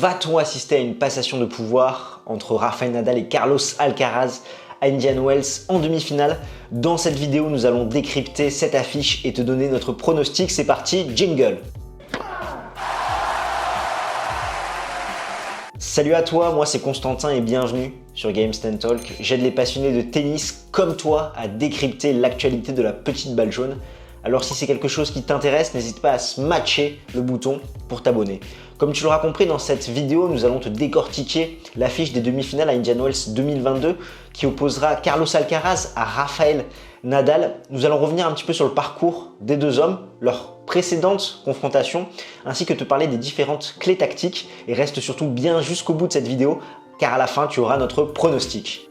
va-t-on assister à une passation de pouvoir entre Rafael Nadal et Carlos Alcaraz à Indian Wells en demi-finale? Dans cette vidéo, nous allons décrypter cette affiche et te donner notre pronostic. C'est parti, jingle! Salut à toi, moi c'est Constantin et bienvenue sur Game Stand Talk. J'aide les passionnés de tennis comme toi à décrypter l'actualité de la petite balle jaune. Alors si c'est quelque chose qui t'intéresse, n'hésite pas à smatcher le bouton pour t'abonner. Comme tu l'auras compris, dans cette vidéo, nous allons te décortiquer l'affiche des demi-finales à Indian Wells 2022 qui opposera Carlos Alcaraz à Rafael Nadal. Nous allons revenir un petit peu sur le parcours des deux hommes, leurs précédentes confrontations, ainsi que te parler des différentes clés tactiques. Et reste surtout bien jusqu'au bout de cette vidéo, car à la fin, tu auras notre pronostic.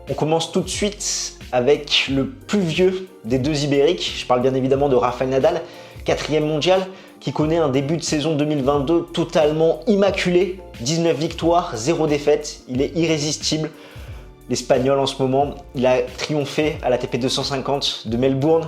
On commence tout de suite avec le plus vieux des deux Ibériques. Je parle bien évidemment de Rafael Nadal, 4e mondial, qui connaît un début de saison 2022 totalement immaculé. 19 victoires, 0 défaites. Il est irrésistible. L'Espagnol en ce moment, il a triomphé à l'ATP 250 de Melbourne,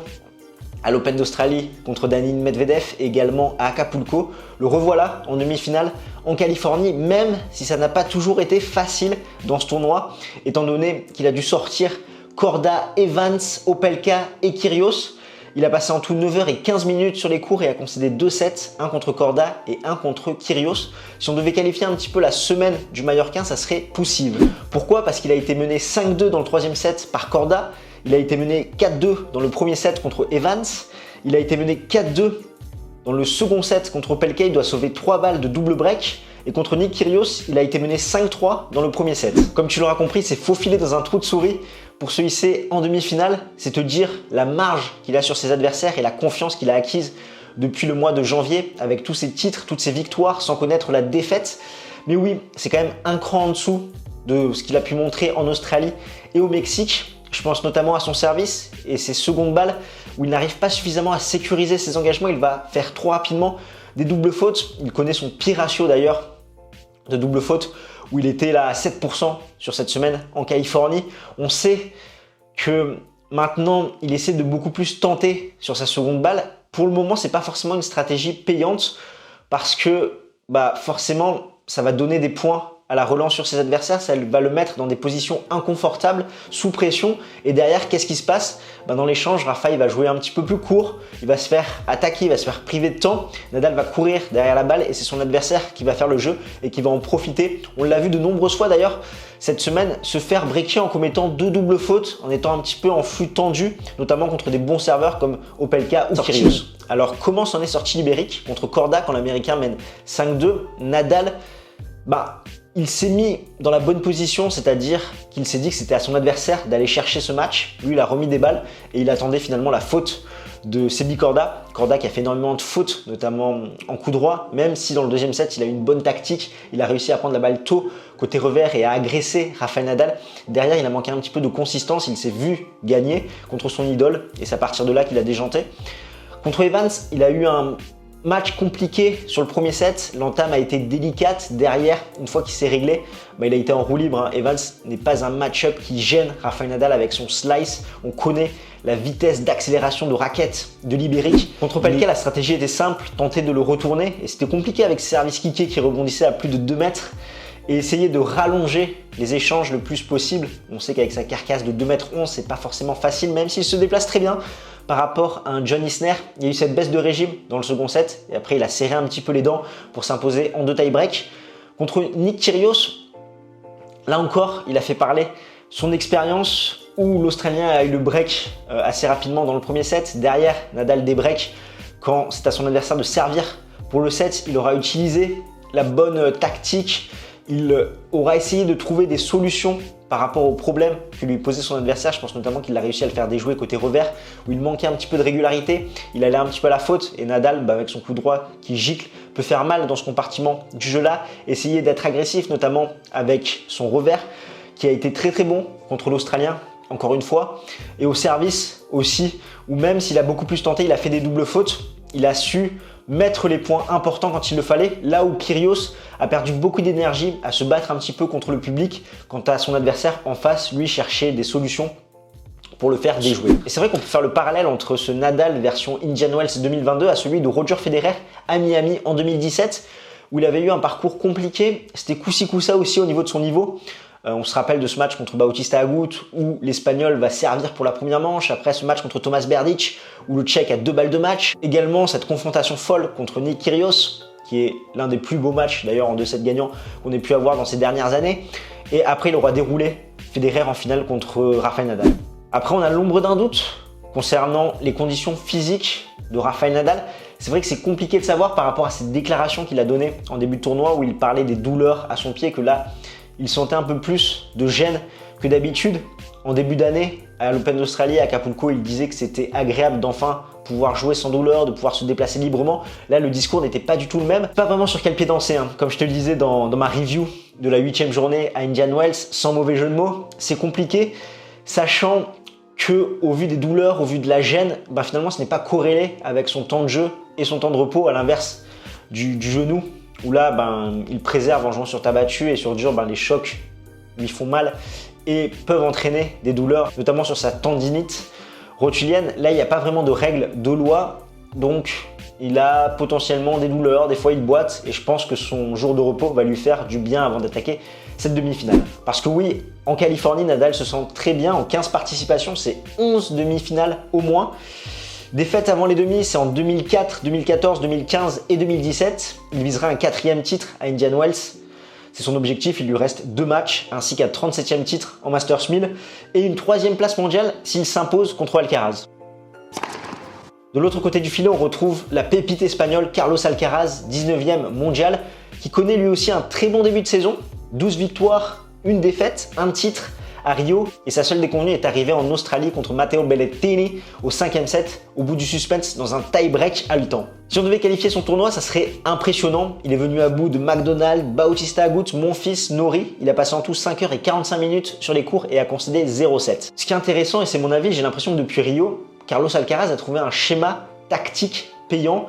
à l'Open d'Australie contre Daniil Medvedev et également à Acapulco. Le revoilà en demi-finale en Californie, même si ça n'a pas toujours été facile dans ce tournoi, étant donné qu'il a dû sortir Korda, Evans, Opelka et Kyrgios. Il a passé en tout 9h15 minutes sur les courts et a concédé 2 sets, un contre Korda et un contre Kyrgios. Si on devait qualifier un petit peu la semaine du Mallorquin, ça serait poussive. Pourquoi? Parce qu'il a été mené 5-2 dans le 3e set par Korda. Il a été mené 4-2 dans le premier set contre Evans. Il a été mené 4-2 dans le second set contre Opelka. Il doit sauver 3 balles de double break. Et contre Nick Kyrgios, il a été mené 5-3 dans le premier set. Comme tu l'auras compris, c'est faufiler dans un trou de souris pour se hisser en demi-finale. C'est te dire la marge qu'il a sur ses adversaires et la confiance qu'il a acquise depuis le mois de janvier avec tous ses titres, toutes ses victoires sans connaître la défaite. Mais oui, c'est quand même un cran en dessous de ce qu'il a pu montrer en Australie et au Mexique. Je pense notamment à son service et ses secondes balles où il n'arrive pas suffisamment à sécuriser ses engagements. Il va faire trop rapidement des doubles fautes. Il connaît son pire ratio d'ailleurs de double faute où il était là à 7% sur cette semaine en Californie. On sait que maintenant, il essaie de beaucoup plus tenter sur sa seconde balle. Pour le moment, c'est pas forcément une stratégie payante parce que forcément, ça va donner des points à la relance sur ses adversaires, ça va le mettre dans des positions inconfortables, sous pression. Et derrière, qu'est-ce qui se passe? Dans l'échange, Rafael va jouer un petit peu plus court, il va se faire attaquer, il va se faire priver de temps. Nadal va courir derrière la balle et c'est son adversaire qui va faire le jeu et qui va en profiter. On l'a vu de nombreuses fois d'ailleurs cette semaine se faire breaker en commettant 2 doubles fautes, en étant un petit peu en flux tendu, notamment contre des bons serveurs comme Opelka ou Kyrgios. Alors comment s'en est sorti l'Ibérique contre Korda quand l'Américain mène 5-2? Nadal, il s'est mis dans la bonne position, c'est-à-dire qu'il s'est dit que c'était à son adversaire d'aller chercher ce match. Lui, il a remis des balles et il attendait finalement la faute de Sebi Korda. Korda qui a fait énormément de fautes, notamment en coup droit, même si dans le 2e set, il a eu une bonne tactique. Il a réussi à prendre la balle tôt côté revers et à agresser Rafael Nadal. Derrière, il a manqué un petit peu de consistance. Il s'est vu gagner contre son idole et c'est à partir de là qu'il a déjanté. Contre Evans, il a eu un match compliqué sur le premier set, l'entame a été délicate. Derrière, une fois qu'il s'est réglé, il a été en roue libre. Evans n'est pas un match-up qui gêne Rafael Nadal avec son slice. On connaît la vitesse d'accélération de raquette de l'Ibérique. Contre Opelka, la stratégie était simple, tenter de le retourner. Et c'était compliqué avec ses services kickés qui rebondissaient à plus de 2 mètres. Et essayer de rallonger les échanges le plus possible. On sait qu'avec sa carcasse de 2,11 m, c'est pas forcément facile, même s'il se déplace très bien par rapport à un John Isner. Il y a eu cette baisse de régime dans le second set et après il a serré un petit peu les dents pour s'imposer en 2 tie-breaks. Contre Nick Kyrgios, là encore, il a fait parler son expérience où l'Australien a eu le break assez rapidement dans le premier set. Derrière, Nadal débreak quand c'est à son adversaire de servir pour le set. Il aura utilisé la bonne tactique. Il aura essayé de trouver des solutions par rapport aux problèmes que lui posait son adversaire. Je pense notamment qu'il a réussi à le faire déjouer côté revers où il manquait un petit peu de régularité. Il allait un petit peu à la faute et Nadal, avec son coup droit qui gicle, peut faire mal dans ce compartiment du jeu-là. Essayer d'être agressif, notamment avec son revers qui a été très très bon contre l'Australien, encore une fois. Et au service aussi, où même s'il a beaucoup plus tenté, il a fait des doubles fautes. Il a su mettre les points importants quand il le fallait, là où Kyrgios a perdu beaucoup d'énergie à se battre un petit peu contre le public, quant à son adversaire en face, lui cherchait des solutions pour le faire déjouer. Et c'est vrai qu'on peut faire le parallèle entre ce Nadal version Indian Wells 2022 à celui de Roger Federer à Miami en 2017, où il avait eu un parcours compliqué. C'était coup-ci coup-ça aussi au niveau de son niveau. On se rappelle de ce match contre Bautista Agut où l'Espagnol va servir pour la première manche. Après ce match contre Tomas Berdych où le Tchèque a 2 balles de match. Également cette confrontation folle contre Nick Kyrgios qui est l'un des plus beaux matchs d'ailleurs en 2-7 gagnants qu'on ait pu avoir dans ces dernières années. Et après il aura déroulé Federer en finale contre Rafael Nadal. Après on a l'ombre d'un doute concernant les conditions physiques de Rafael Nadal. C'est vrai que c'est compliqué de savoir par rapport à cette déclaration qu'il a donnée en début de tournoi où il parlait des douleurs à son pied, que là il sentait un peu plus de gêne que d'habitude. En début d'année, à l'Open d'Australie, à Acapulco, il disait que c'était agréable d'enfin pouvoir jouer sans douleur, de pouvoir se déplacer librement. Là, le discours n'était pas du tout le même. Pas vraiment sur quel pied danser, hein. Comme je te le disais dans ma review de la 8e journée à Indian Wells, sans mauvais jeu de mots, c'est compliqué, sachant que au vu des douleurs, au vu de la gêne, finalement, ce n'est pas corrélé avec son temps de jeu et son temps de repos, à l'inverse du genou, où là, il préserve en jouant sur terre battue et sur dur, les chocs lui font mal et peuvent entraîner des douleurs, notamment sur sa tendinite rotulienne. Là, il n'y a pas vraiment de règles de loi, donc il a potentiellement des douleurs, des fois il boite, et je pense que son jour de repos va lui faire du bien avant d'attaquer cette demi-finale. Parce que oui, en Californie, Nadal se sent très bien, en 15 participations, c'est 11 demi-finales au moins. Défaite avant les demi, c'est en 2004, 2014, 2015 et 2017. Il visera un 4e titre à Indian Wells. C'est son objectif, il lui reste 2 matchs, ainsi qu'un 37e titre en Masters 1000 et une 3e place mondiale s'il s'impose contre Alcaraz. De l'autre côté du filet, on retrouve la pépite espagnole Carlos Alcaraz, 19e mondial, qui connaît lui aussi un très bon début de saison. 12 victoires, 1 défaite, 1 titre à Rio, et sa seule déconvenue est arrivée en Australie contre Matteo Berrettini au 5e set, au bout du suspense dans un tie-break à 8 ans. Si on devait qualifier son tournoi, ça serait impressionnant. Il est venu à bout de McDonald, Bautista Agut, Monfils, Norrie. Il a passé en tout 5h45 minutes sur les cours et a concédé 0-7. Ce qui est intéressant, et c'est mon avis, j'ai l'impression que depuis Rio, Carlos Alcaraz a trouvé un schéma tactique payant.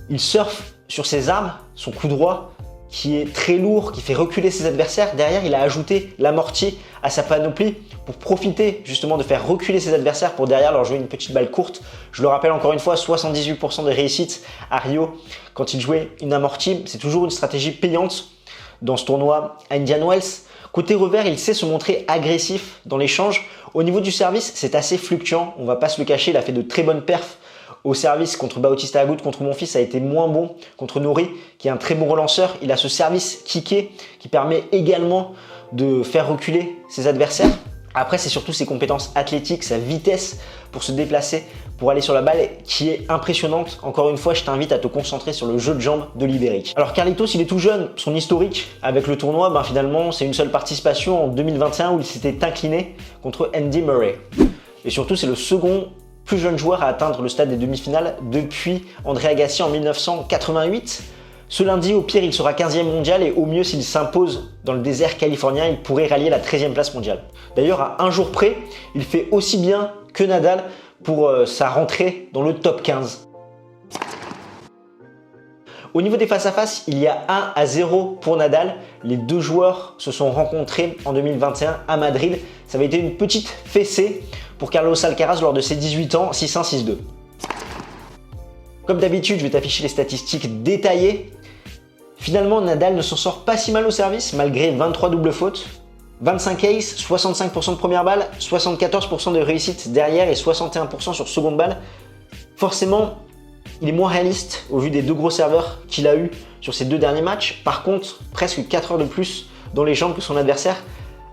Il surfe sur ses armes, son coup droit, qui est très lourd, qui fait reculer ses adversaires. Derrière, il a ajouté l'amorti à sa panoplie pour profiter justement de faire reculer ses adversaires pour derrière leur jouer une petite balle courte. Je le rappelle encore une fois, 78% de réussite à Rio quand il jouait une amorti. C'est toujours une stratégie payante dans ce tournoi à Indian Wells. Côté revers, il sait se montrer agressif dans l'échange. Au niveau du service, c'est assez fluctuant. On va pas se le cacher, il a fait de très bonnes perfs au service contre Bautista Agut, contre Monfils, ça a été moins bon contre Norrie, qui est un très bon relanceur. Il a ce service kické qui permet également de faire reculer ses adversaires. Après, c'est surtout ses compétences athlétiques, sa vitesse pour se déplacer, pour aller sur la balle, qui est impressionnante. Encore une fois, je t'invite à te concentrer sur le jeu de jambes de l'Ibérique. Alors Carlitos, il est tout jeune. Son historique avec le tournoi, finalement, c'est une seule participation en 2021 où il s'était incliné contre Andy Murray. Et surtout, c'est le second plus jeune joueur à atteindre le stade des demi-finales depuis André Agassi en 1988. Ce lundi, au pire, il sera 15e mondial et au mieux, s'il s'impose dans le désert californien, il pourrait rallier la 13e place mondiale. D'ailleurs, à un jour près, il fait aussi bien que Nadal pour sa rentrée dans le top 15. Au niveau des face-à-face, il y a 1-0 pour Nadal. Les deux joueurs se sont rencontrés en 2021 à Madrid. Ça avait été une petite fessée pour Carlos Alcaraz lors de ses 18 ans, 6-1, 6-2. Comme d'habitude, je vais t'afficher les statistiques détaillées. Finalement, Nadal ne s'en sort pas si mal au service, malgré 23 doubles fautes. 25 aces, 65% de première balle, 74% de réussite derrière et 61% sur seconde balle. Forcément, il est moins réaliste au vu des deux gros serveurs qu'il a eu sur ses 2 derniers matchs. Par contre, presque 4 heures de plus dans les jambes que son adversaire.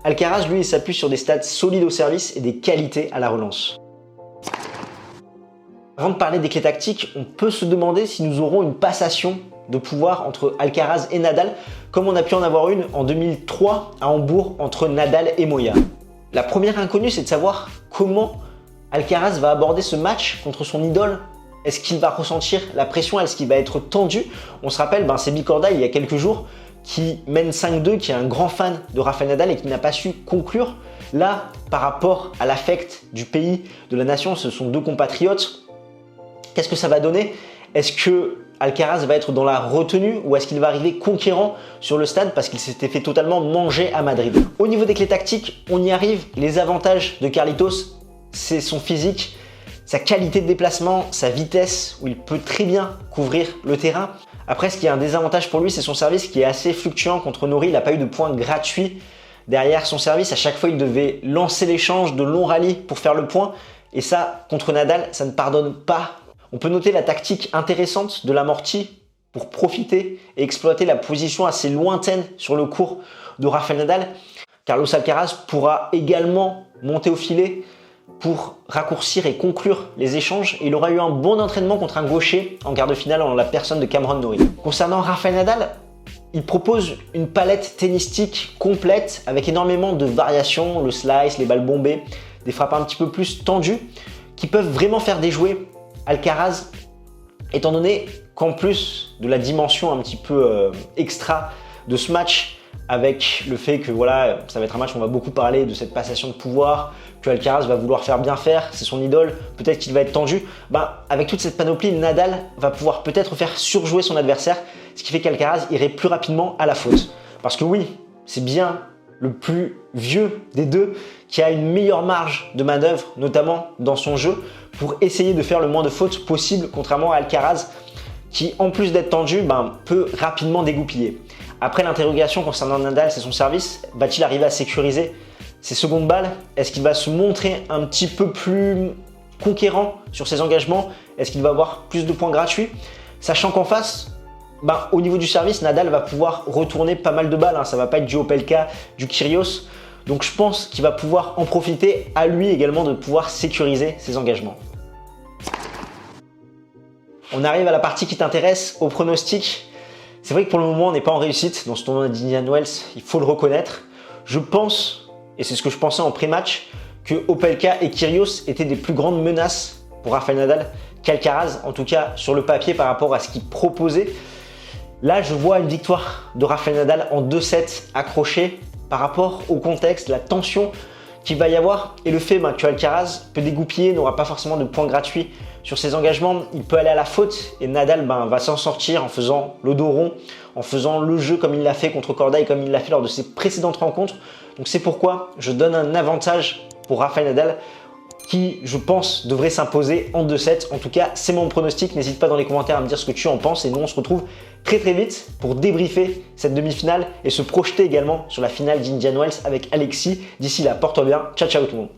Alcaraz, lui, il s'appuie sur des stats solides au service et des qualités à la relance. Avant de parler des clés tactiques, on peut se demander si nous aurons une passation de pouvoir entre Alcaraz et Nadal, comme on a pu en avoir une en 2003 à Hambourg entre Nadal et Moya. La première inconnue, c'est de savoir comment Alcaraz va aborder ce match contre son idole. Est-ce qu'il va ressentir la pression? Est-ce qu'il va être tendu? On se rappelle, c'est Bicorda il y a quelques jours qui mène 5-2, qui est un grand fan de Rafael Nadal et qui n'a pas su conclure. Là, par rapport à l'affect du pays, de la nation, ce sont deux compatriotes. Qu'est-ce que ça va donner? Est-ce que Alcaraz va être dans la retenue ou est-ce qu'il va arriver conquérant sur le stade parce qu'il s'était fait totalement manger à Madrid? Au niveau des clés tactiques, on y arrive. Les avantages de Carlitos, c'est son physique, sa qualité de déplacement, sa vitesse, où il peut très bien couvrir le terrain. Après, ce qui est un désavantage pour lui, c'est son service qui est assez fluctuant. Contre Norrie, il n'a pas eu de points gratuits derrière son service. À chaque fois, il devait lancer l'échange de longs rallyes pour faire le point. Et ça, contre Nadal, ça ne pardonne pas. On peut noter la tactique intéressante de l'amorti pour profiter et exploiter la position assez lointaine sur le court de Rafael Nadal. Carlos Alcaraz pourra également monter au filet pour raccourcir et conclure les échanges. Il aura eu un bon entraînement contre un gaucher en quart de finale en la personne de Cameron Norrie. Concernant Rafael Nadal, il propose une palette tennistique complète avec énormément de variations, le slice, les balles bombées, des frappes un petit peu plus tendues qui peuvent vraiment faire déjouer Alcaraz, étant donné qu'en plus de la dimension un petit peu extra de ce match, avec le fait que voilà, ça va être un match où on va beaucoup parler de cette passation de pouvoir, que Alcaraz va vouloir faire bien faire, c'est son idole, peut-être qu'il va être tendu. Avec toute cette panoplie, Nadal va pouvoir peut-être faire surjouer son adversaire, ce qui fait qu'Alcaraz irait plus rapidement à la faute. Parce que oui, c'est bien le plus vieux des deux qui a une meilleure marge de manœuvre, notamment dans son jeu, pour essayer de faire le moins de fautes possible, contrairement à Alcaraz, qui en plus d'être tendu, peut rapidement dégoupiller. Après, l'interrogation concernant Nadal, c'est son service. Va-t-il arriver à sécuriser ses secondes balles? Est-ce qu'il va se montrer un petit peu plus conquérant sur ses engagements? Est-ce qu'il va avoir plus de points gratuits? Sachant qu'en face, au niveau du service, Nadal va pouvoir retourner pas mal de balles. Ça va pas être du Opelka, du Kyrgios. Donc je pense qu'il va pouvoir en profiter, à lui également de pouvoir sécuriser ses engagements. On arrive à la partie qui t'intéresse, au pronostic. C'est vrai que pour le moment, on n'est pas en réussite dans ce tournoi d'Indian Wells, il faut le reconnaître. Je pense, et c'est ce que je pensais en pré-match, que Opelka et Kyrgios étaient des plus grandes menaces pour Rafael Nadal qu'Alcaraz, en tout cas sur le papier par rapport à ce qu'il proposait. Là, je vois une victoire de Rafael Nadal en 2-7 accroché par rapport au contexte, la tension qu'il va y avoir et le fait que Alcaraz peut dégoupiller, n'aura pas forcément de points gratuits sur ses engagements, il peut aller à la faute et Nadal va s'en sortir en faisant le dos rond, en faisant le jeu comme il l'a fait contre Corda et comme il l'a fait lors de ses précédentes rencontres. Donc c'est pourquoi je donne un avantage pour Rafael Nadal qui, je pense, devrait s'imposer en 2-7. En tout cas, c'est mon pronostic. N'hésite pas dans les commentaires à me dire ce que tu en penses et nous on se retrouve très vite pour débriefer cette demi-finale et se projeter également sur la finale d'Indian Wells avec Alexis. D'ici là, porte-toi bien. Ciao tout le monde.